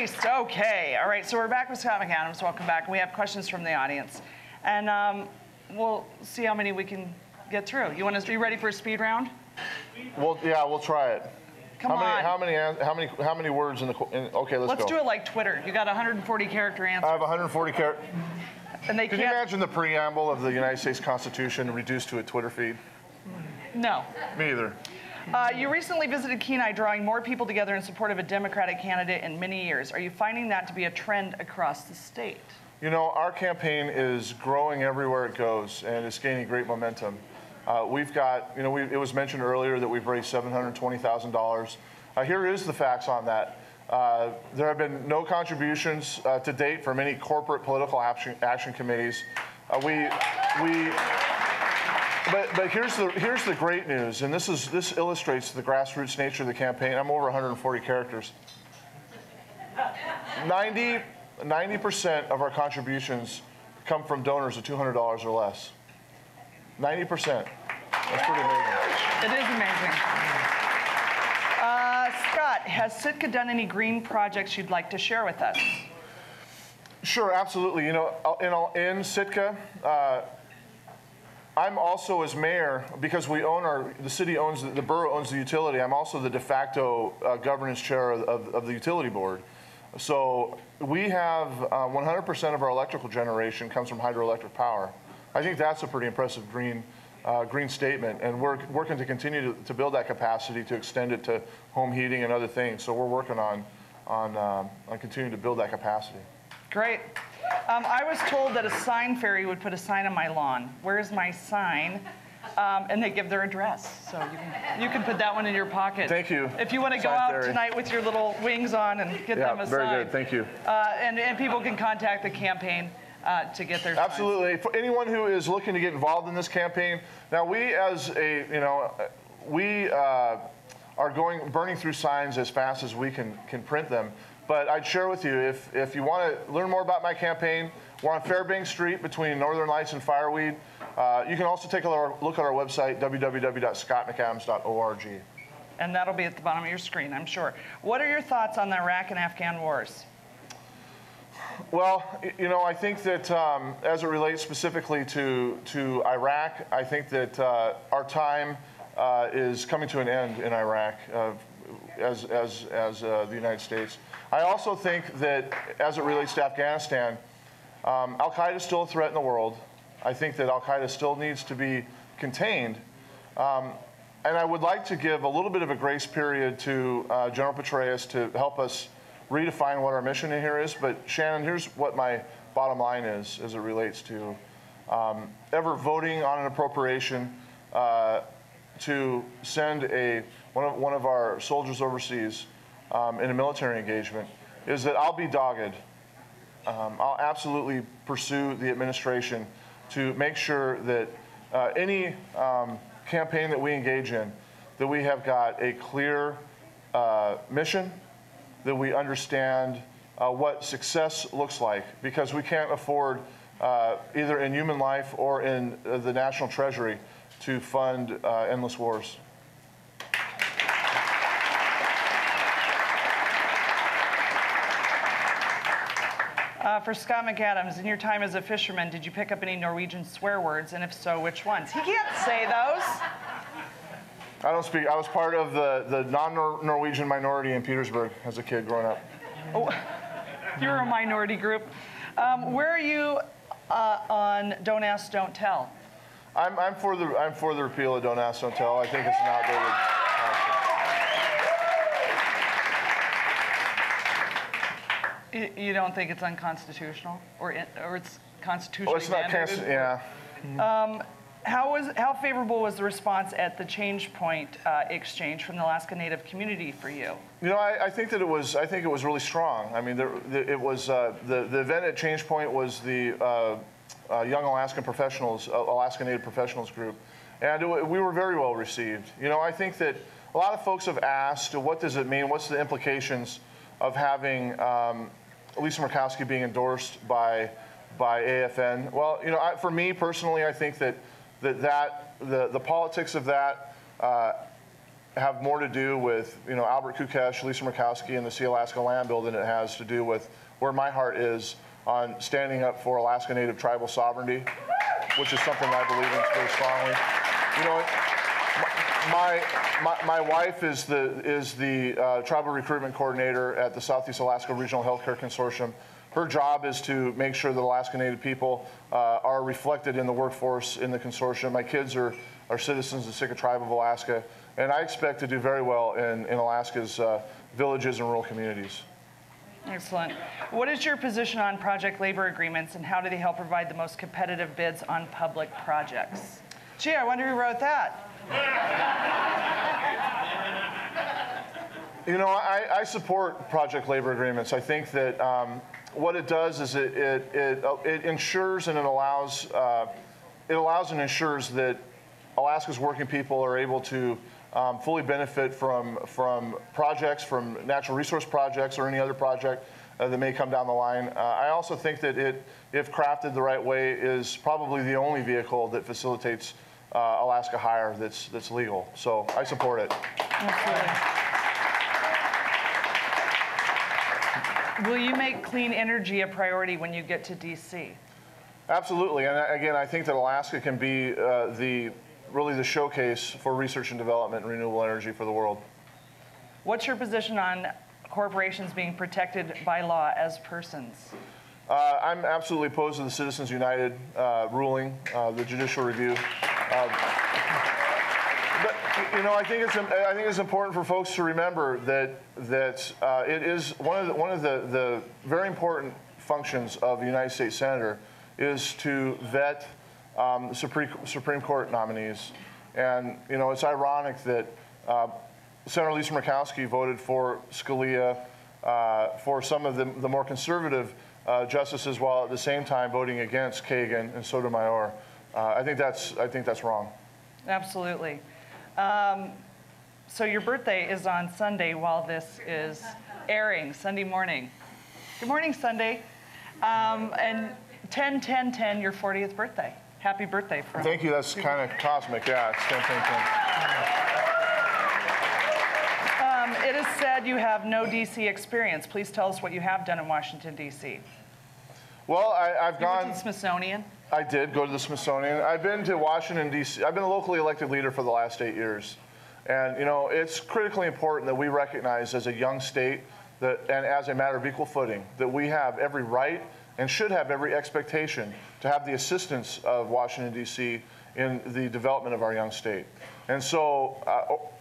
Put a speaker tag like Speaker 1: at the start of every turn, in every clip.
Speaker 1: Erased. Okay. All right. So we're back with Scott McAdams. Welcome back. We have questions from the audience, and we'll see how many we can get through. You ready for a speed round?
Speaker 2: Well, yeah, we'll try it.
Speaker 1: Come on.
Speaker 2: How many words in the? Okay, let's go.
Speaker 1: do it like Twitter. You got 140 character answer.
Speaker 2: I have 140 character.
Speaker 1: And they
Speaker 2: Can you imagine the preamble of the United States Constitution reduced to a Twitter feed?
Speaker 1: No.
Speaker 2: Me either.
Speaker 1: You recently visited Kenai, drawing more people together in support of a Democratic candidate in many years. Are you finding that to be a trend across the state?
Speaker 2: You know, our campaign is growing everywhere it goes, and it's gaining great momentum. We've got, you know, it was mentioned earlier that we've raised $720,000. Here is the facts on that. There have been no contributions to date from any corporate political action committees. But here's the great news, and this illustrates the grassroots nature of the campaign. I'm over 140 characters. 90% of our contributions come from donors of $200 or less. 90%. That's pretty amazing.
Speaker 1: It is amazing. Scott, has Sitka done any green projects you'd like to share with us?
Speaker 2: Sure, absolutely. You know, in Sitka, I'm also, as mayor, because we own the city owns, the borough owns the utility, I'm also the de facto governance chair of the utility board. So we have 100% of our electrical generation comes from hydroelectric power. I think that's a pretty impressive green statement, and we're working to continue to build that capacity, to extend it to home heating and other things. So we're working on continuing to build that capacity.
Speaker 1: Great. I was told that a sign fairy would put a sign on my lawn. Where's my sign? And they give their address. So you can put that one in your pocket.
Speaker 2: Thank you.
Speaker 1: If you want to go out tonight with your little wings on and get them a sign.
Speaker 2: Yeah, very good. Thank you.
Speaker 1: And people can contact the campaign to get their
Speaker 2: Absolutely.
Speaker 1: signs.
Speaker 2: For anyone who is looking to get involved in this campaign, now we as a, you know, we are burning through signs as fast as we can print them. But I'd share with you, if you want to learn more about my campaign, we're on Fairbanks Street between Northern Lights and Fireweed. You can also take a look at our website, www.scottmcadams.org.
Speaker 1: And that'll be at the bottom of your screen, I'm sure. What are your thoughts on the Iraq and Afghan wars?
Speaker 2: Well, you know, I think that as it relates specifically to Iraq, I think that our time is coming to an end in Iraq as the United States. I also think that as it relates to Afghanistan, Al-Qaeda is still a threat in the world. I think that Al-Qaeda still needs to be contained. And I would like to give a little bit of a grace period to General Petraeus to help us redefine what our mission in here is. But Shannyn, here's what my bottom line is as it relates to ever voting on an appropriation to send one of our soldiers overseas in a military engagement, is that I'll be dogged. I'll absolutely pursue the administration to make sure that any campaign that we engage in, that we have got a clear mission, that we understand what success looks like, because we can't afford either in human life or in the national treasury to fund endless wars.
Speaker 1: For Scott McAdams, in your time as a fisherman, did you pick up any Norwegian swear words, and if so, which ones? He can't say those.
Speaker 2: I don't speak. I was part of the non-Norwegian minority in Petersburg as a kid growing up.
Speaker 1: Oh, you're a minority group. Where are you on Don't Ask, Don't Tell?
Speaker 2: I'm for the repeal of Don't Ask, Don't Tell. I think it's an outdated policy.
Speaker 1: You don't think it's unconstitutional, or it's constitutionally
Speaker 2: Well, it's not
Speaker 1: mandated?
Speaker 2: Yeah.
Speaker 1: How favorable was the response at the Change Point exchange from the Alaska Native community for you?
Speaker 2: You know, I think that it was really strong. I mean, it was the event at Change Point was the Young Alaskan Professionals, Alaska Native Professionals group, and we were very well received. You know, I think that a lot of folks have asked, what does it mean? What's the implications of having Lisa Murkowski being endorsed by AFN? Well, you know, for me personally, I think that the politics of that have more to do with Albert Kukesh, Lisa Murkowski, and the Sea Alaska Land Bill than it has to do with where my heart is on standing up for Alaska Native tribal sovereignty, which is something I believe in very strongly. My wife is the tribal recruitment coordinator at the Southeast Alaska Regional Healthcare Consortium. Her job is to make sure that Alaska Native people are reflected in the workforce in the consortium. My kids are citizens of the Sitka Tribe of Alaska, and I expect to do very well in Alaska's villages and rural communities.
Speaker 1: Excellent. What is your position on project labor agreements, and how do they help provide the most competitive bids on public projects? Gee, I wonder who wrote that.
Speaker 2: I support project labor agreements. I think that what it does is it ensures and it allows and ensures that Alaska's working people are able to fully benefit from projects, from natural resource projects or any other project that may come down the line. I also think that it, if crafted the right way, is probably the only vehicle that facilitates Alaska hire that's legal. So I support it.
Speaker 1: Absolutely. Will you make clean energy a priority when you get to DC?
Speaker 2: Absolutely, and again, I think that Alaska can be really the showcase for research and development in renewable energy for the world.
Speaker 1: What's your position on corporations being protected by law as persons?
Speaker 2: I'm absolutely opposed to the Citizens United ruling, the judicial review. But I think it's important for folks to remember that it is one of the very important functions of a United States Senator is to vet Supreme Court nominees. And it's ironic that Senator Lisa Murkowski voted for Scalia for some of the more conservative justices, while at the same time voting against Kagan and Sotomayor. I think that's wrong.
Speaker 1: Absolutely. So your birthday is on Sunday while this is airing, Sunday morning. Good morning, Sunday. And 10/10/10, your 40th birthday. Happy birthday.
Speaker 2: Thank you. That's kind of cosmic. Yeah, it's 10/10/10.
Speaker 1: It is said you have no D.C. experience. Please tell us what you have done in Washington, D.C.
Speaker 2: Well, I've gone
Speaker 1: to the Smithsonian.
Speaker 2: I did go to the Smithsonian. I've been to Washington, D.C. I've been a locally elected leader for the last 8 years. And, it's critically important that we recognize as a young state and as a matter of equal footing, that we have every right and should have every expectation to have the assistance of Washington, D.C. in the development of our young state. And so,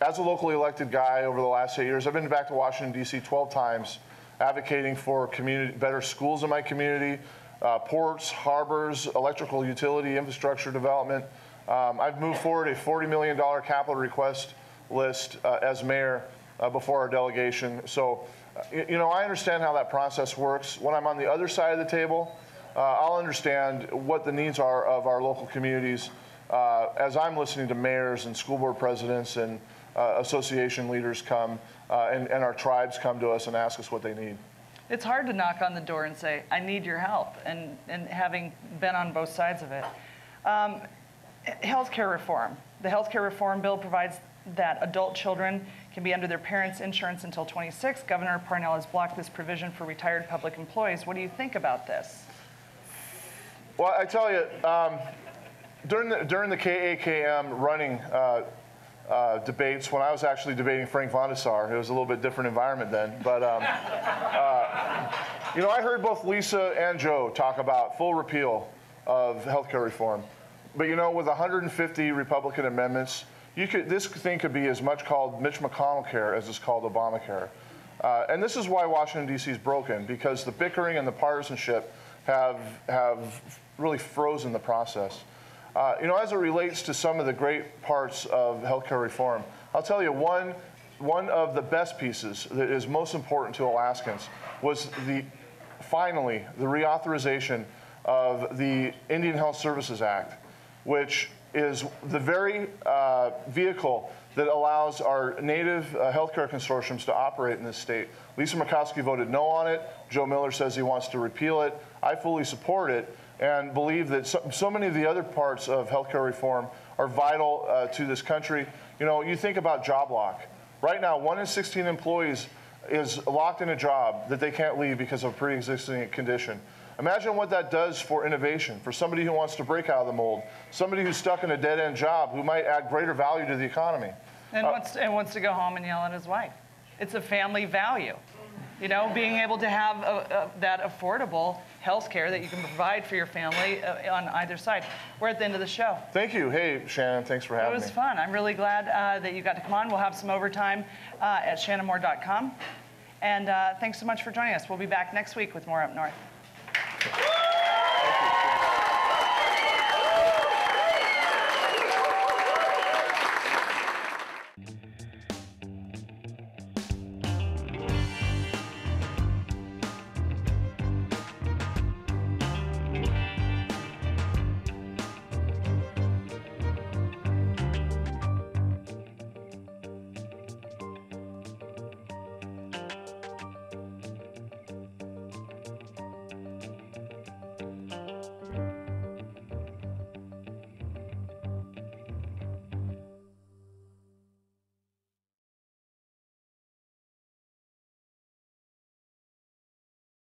Speaker 2: as a locally elected guy over the last 8 years, I've been back to Washington, D.C. 12 times, advocating for better schools in my community, ports, harbors, electrical utility infrastructure development. I've moved forward a $40 million capital request list as mayor before our delegation. So, I understand how that process works. When I'm on the other side of the table, I'll understand what the needs are of our local communities as I'm listening to mayors and school board presidents and association leaders come and our tribes come to us and ask us what they need.
Speaker 1: It's hard to knock on the door and say, I need your help, and having been on both sides of it. Healthcare reform. The healthcare reform bill provides that adult children can be under their parents' insurance until 26. Governor Parnell has blocked this provision for retired public employees. What do you think about this?
Speaker 2: Well, I tell you, during the KAKM running debates, when I was actually debating Frank Vondesar, it was a little bit different environment then. But I heard both Lisa and Joe talk about full repeal of healthcare reform. But with 150 Republican amendments, this thing could be as much called Mitch McConnell care as it's called Obamacare. And this is why Washington, D.C. is broken, because the bickering and the partisanship have really frozen the process. As it relates to some of the great parts of healthcare reform, I'll tell you one of the best pieces that is most important to Alaskans was finally the reauthorization of the Indian Health Services Act, which is the very vehicle that allows our native healthcare consortiums to operate in this state. Lisa Murkowski voted no on it. Joe Miller says he wants to repeal it. I fully support it and believe that so many of the other parts of healthcare reform are vital to this country, You know, you think about job lock. Right now, 1 in 16 employees is locked in a job that they can't leave because of a pre-existing condition. Imagine what that does for innovation, for somebody who wants to break out of the mold, somebody who's stuck in a dead-end job who might add greater value to the economy.
Speaker 1: And wants to go home and yell at his wife. It's a family value. You know, being able to have that affordable health care that you can provide for your family on either side. We're at the end of the show.
Speaker 2: Thank you. Hey, Shannyn, thanks for having me.
Speaker 1: It was fun. I'm really glad that you got to come on. We'll have some overtime at shannonmoore.com. And thanks so much for joining us. We'll be back next week with more Up North.